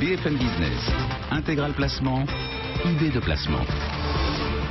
BFM Business, intégral placement, idée de placement.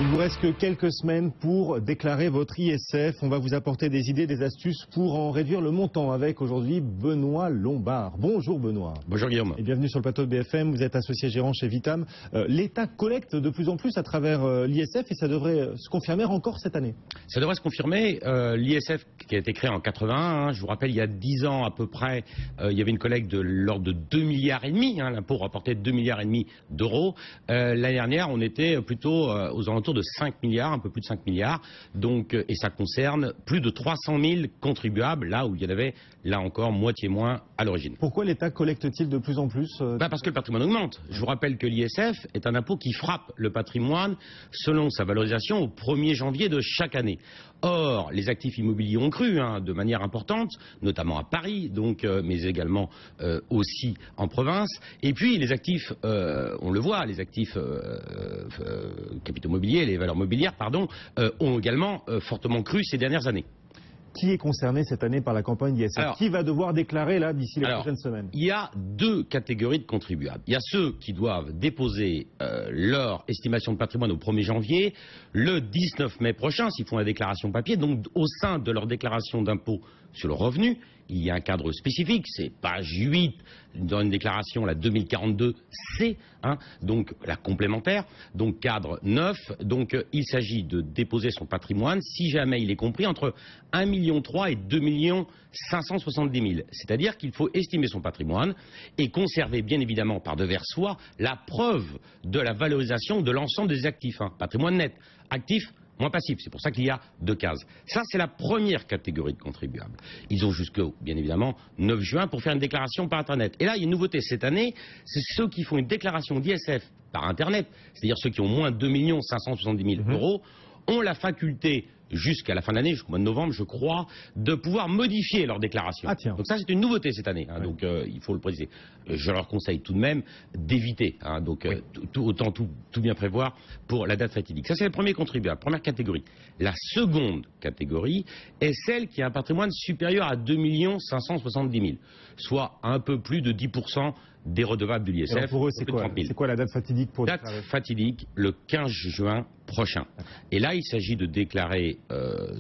Il vous reste que quelques semaines pour déclarer votre ISF. On va vous apporter des idées, des astuces pour en réduire le montant avec aujourd'hui Benoît Lombard. Bonjour Benoît. Bonjour Guillaume. Et bienvenue sur le plateau de BFM. Vous êtes associé gérant chez Vitam. L'État collecte de plus en plus à travers l'ISF et ça devrait se confirmer encore cette année. Ça devrait se confirmer. L'ISF qui a été créé en 81, je vous rappelle, il y a 10 ans à peu près, il y avait une collecte de l'ordre de 2,5 milliards. L'impôt rapportait 2,5 milliards d'euros. L'année dernière, on était plutôt aux alentours de 5 milliards, un peu plus de 5 milliards. Donc, et ça concerne plus de 300 000 contribuables, là où il y en avait, là encore, moitié moins à l'origine. Pourquoi l'État collecte-t-il de plus en plus Parce que le patrimoine augmente. Je vous rappelle que l'ISF est un impôt qui frappe le patrimoine selon sa valorisation au 1er janvier de chaque année. Or, les actifs immobiliers ont cru de manière importante, notamment à Paris, donc, mais également aussi en province. Et puis, les actifs, on le voit, les actifs capitaux mobiliers, les valeurs mobilières, pardon, ont également fortement cru ces dernières années. Qui est concerné cette année par la campagne d'ISF? Qui va devoir déclarer là d'ici les prochaines semaines? Il y a deux catégories de contribuables. Il y a ceux qui doivent déposer leur estimation de patrimoine au 1er janvier, le 19 mai prochain, s'ils font la déclaration papier. Donc au sein de leur déclaration d'impôt sur le revenu, il y a un cadre spécifique, c'est page 8 dans une déclaration, la 2042C, donc la complémentaire, donc cadre 9. Donc il s'agit de déposer son patrimoine si jamais il est compris entre 1,3 million et 2,570 000. C'est-à-dire qu'il faut estimer son patrimoine et conserver bien évidemment par devers soi la preuve de la valorisation de l'ensemble des actifs. Patrimoine net, actif, moins passif, c'est pour ça qu'il y a deux cases. Ça, c'est la première catégorie de contribuables. Ils ont jusqu'au, bien évidemment, 9 juin pour faire une déclaration par Internet. Et là, il y a une nouveauté cette année, c'est ceux qui font une déclaration d'ISF par Internet, c'est-à-dire ceux qui ont moins de 2 570 000 euros, ont la faculté, jusqu'à la fin de l'année, jusqu'au mois de novembre, je crois, de pouvoir modifier leur déclaration. Donc ça, c'est une nouveauté cette année, donc il faut le préciser. Je leur conseille tout de même d'éviter, autant tout bien prévoir pour la date fatidique. Ça, c'est le premier contribuable, première catégorie. La seconde catégorie est celle qui a un patrimoine supérieur à 2 570 000, soit un peu plus de 10% des redevables de l'ISF. Pour eux, c'est quoi la date fatidique pour date fatidique, le 15 juin prochain. Et là, il s'agit de déclarer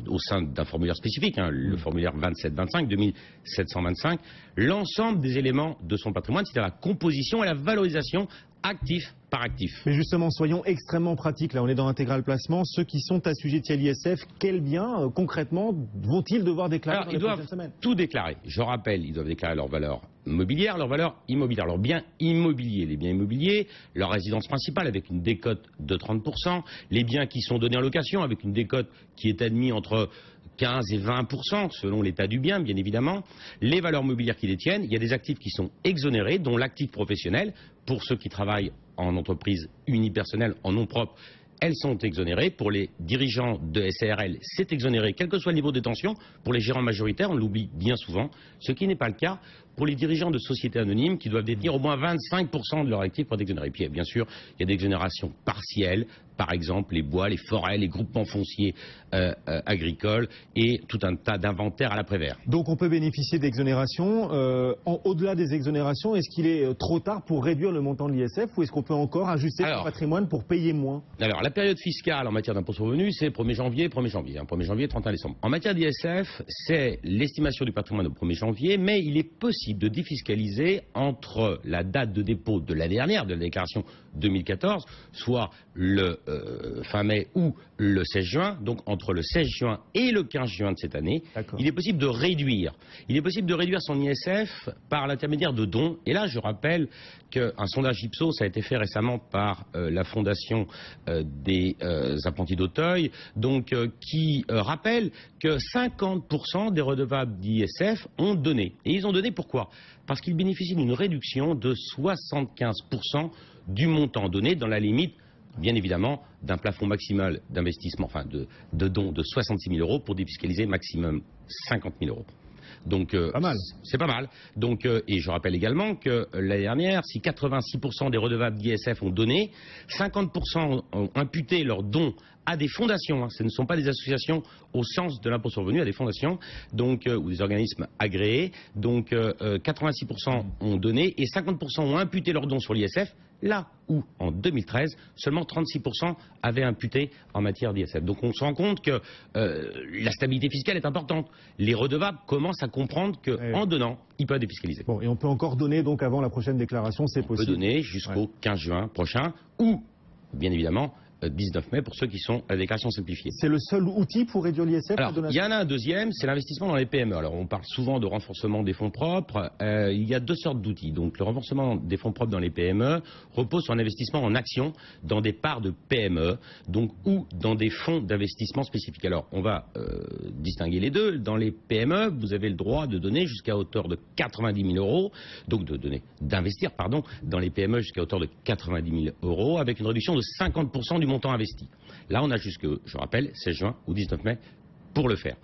au sein d'un formulaire spécifique, le formulaire 2725, 2725, l'ensemble des éléments de son patrimoine, c'est-à-dire la composition et la valorisation actif par actif. Mais justement, soyons extrêmement pratiques. Là, on est dans l'intégral placement. Ceux qui sont assujettis à l'ISF, quels biens, concrètement, vont-ils devoir déclarer? Alors, ils doivent tout déclarer. Je rappelle, ils doivent déclarer leur valeur mobilière, leur valeur immobilière, leurs biens immobiliers, les biens immobiliers, leur résidence principale avec une décote de 30%, les biens qui sont donnés en location avec une décote qui est admise entre 15 et 20% selon l'état du bien, bien évidemment, les valeurs mobilières qu'ils détiennent. Il y a des actifs qui sont exonérés, dont l'actif professionnel, pour ceux qui travaillent en entreprise unipersonnelle, en nom propre, elles sont exonérées. Pour les dirigeants de SARL, c'est exonéré, quel que soit le niveau de détention. Pour les gérants majoritaires, on l'oublie bien souvent, ce qui n'est pas le cas pour les dirigeants de sociétés anonymes qui doivent détenir au moins 25% de leur actif pour être exonérés. Et puis, bien sûr, il y a des exonérations partielles, par exemple les bois, les forêts, les groupements fonciers agricoles et tout un tas d'inventaires à l'après-vert. Donc on peut bénéficier d'exonérations. Au-delà des exonérations, est-ce qu'il est trop tard pour réduire le montant de l'ISF ou est-ce qu'on peut encore ajuster son patrimoine pour payer moins? Alors, la période fiscale en matière d'impôt sur le revenu, c'est 1er janvier, 31 décembre. En matière d'ISF, c'est l'estimation du patrimoine au 1er janvier, mais il est possible de défiscaliser entre la date de dépôt de l'année dernière, de la déclaration 2014, soit le fin mai ou le 16 juin, donc entre le 16 juin et le 15 juin de cette année, il est possible de réduire. Il est possible de réduire son ISF par l'intermédiaire de dons. Et là, je rappelle qu'un sondage Ipsos a été fait récemment par la Fondation des apprentis d'Auteuil, donc qui rappelle que 50% des redevables d'ISF ont donné. Et ils ont donné pourquoi? Parce qu'ils bénéficient d'une réduction de 75% du montant donné dans la limite, bien évidemment, d'un plafond maximal d'investissement, enfin de dons de 66 000 euros pour défiscaliser maximum 50 000 euros. Donc c'est pas mal. Donc, et je rappelle également que l'année dernière, si 86% des redevables d'ISF ont donné, 50% ont imputé leurs dons à des fondations, hein. Ce ne sont pas des associations au sens de l'impôt sur le revenu, à des fondations donc, ou des organismes agréés. Donc 86% ont donné et 50% ont imputé leurs dons sur l'ISF, là où en 2013, seulement 36% avaient imputé en matière d'ISF. Donc on se rend compte que la stabilité fiscale est importante. Les redevables commencent à comprendre qu'en donnant, ils peuvent défiscaliser. Bon, et on peut encore donner donc avant la prochaine déclaration, c'est possible. On peut donner jusqu'au 15 juin prochain ou, bien évidemment, 19 mai pour ceux qui sont à la déclaration simplifiée. C'est le seul outil pour réduire l'ISF? Alors, il y en a un deuxième, c'est l'investissement dans les PME. Alors, on parle souvent de renforcement des fonds propres. Il y a deux sortes d'outils. Donc, le renforcement des fonds propres dans les PME repose sur un investissement en actions dans des parts de PME, donc ou dans des fonds d'investissement spécifiques. Alors, on va distinguer les deux. Dans les PME, vous avez le droit de donner jusqu'à hauteur de 90 000 euros, donc d'investir, dans les PME jusqu'à hauteur de 90 000 euros, avec une réduction de 50% du montant investi. Là, on a jusque, je rappelle, 16 juin ou 19 mai pour le faire.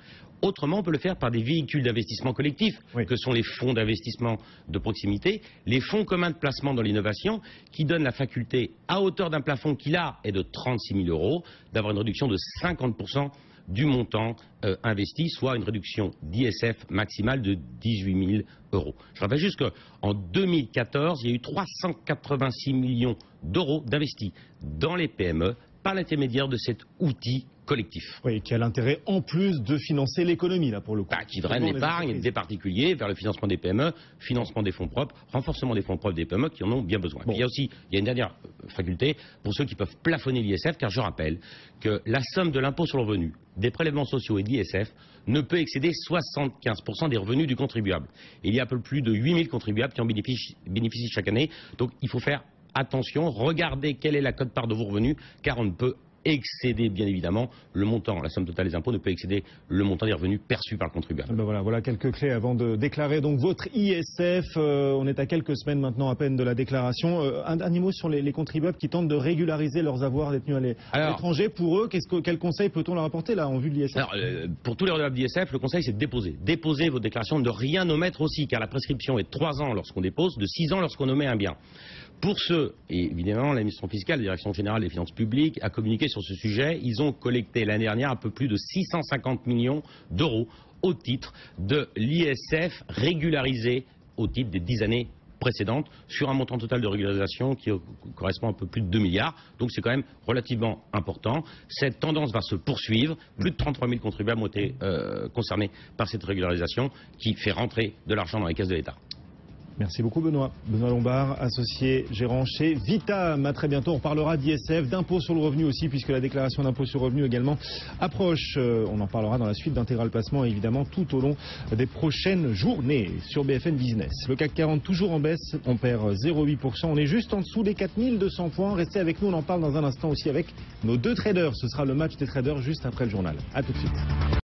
Autrement, on peut le faire par des véhicules d'investissement collectif, que sont les fonds d'investissement de proximité, les fonds communs de placement dans l'innovation, qui donnent la faculté, à hauteur d'un plafond qui là est de 36 000 euros, d'avoir une réduction de 50% du montant investi, soit une réduction d'ISF maximale de 18 000 euros. Je rappelle juste qu'en 2014, il y a eu 386 millions d'euros d'investis dans les PME par l'intermédiaire de cet outil collectif. Oui, qui a l'intérêt en plus de financer l'économie, là, pour le coup. Qui draine l'épargne des particuliers vers le financement des PME, financement des fonds propres, renforcement des fonds propres des PME qui en ont bien besoin. Puis il y a une dernière faculté pour ceux qui peuvent plafonner l'ISF, car je rappelle que la somme de l'impôt sur le revenu, des prélèvements sociaux et de l'ISF ne peut excéder 75% des revenus du contribuable. Il y a un peu plus de 8 000 contribuables qui en bénéficient chaque année, donc il faut faire attention, regardez quelle est la quote-part de vos revenus, car on ne peut excéder bien évidemment le montant, la somme totale des impôts ne peut excéder le montant des revenus perçus par le contribuable. Ben voilà quelques clés avant de déclarer donc votre ISF. On est à quelques semaines maintenant à peine de la déclaration. Un dernier mot sur les contribuables qui tentent de régulariser leurs avoirs détenus à l'étranger. Pour eux, quel conseil peut-on leur apporter là en vue de l'ISF? Alors, pour tous les redevables d'ISF, le conseil c'est de déposer. Déposer vos déclarations, de ne rien omettre aussi, car la prescription est de 3 ans lorsqu'on dépose, de 6 ans lorsqu'on omet un bien. Pour ceux, et évidemment l'administration fiscale, la direction générale des finances publiques a communiqué sur ce sujet, ils ont collecté l'année dernière un peu plus de 650 millions d'euros au titre de l'ISF régularisé au titre des 10 années précédentes, sur un montant total de régularisation qui correspond à un peu plus de 2 milliards. Donc c'est quand même relativement important. Cette tendance va se poursuivre. Plus de 33 000 contribuables ont été concernés par cette régularisation qui fait rentrer de l'argent dans les caisses de l'État. Merci beaucoup Benoît. Benoît Lombard, associé gérant chez Vitam. À très bientôt. On parlera d'ISF, d'impôt sur le revenu aussi, puisque la déclaration d'impôt sur le revenu également approche. On en parlera dans la suite d'Intégral Placement, évidemment, tout au long des prochaines journées sur BFM Business. Le CAC 40 toujours en baisse, on perd 0,8%. On est juste en dessous des 4200 points. Restez avec nous, on en parle dans un instant aussi avec nos deux traders. Ce sera le match des traders juste après le journal. A tout de suite.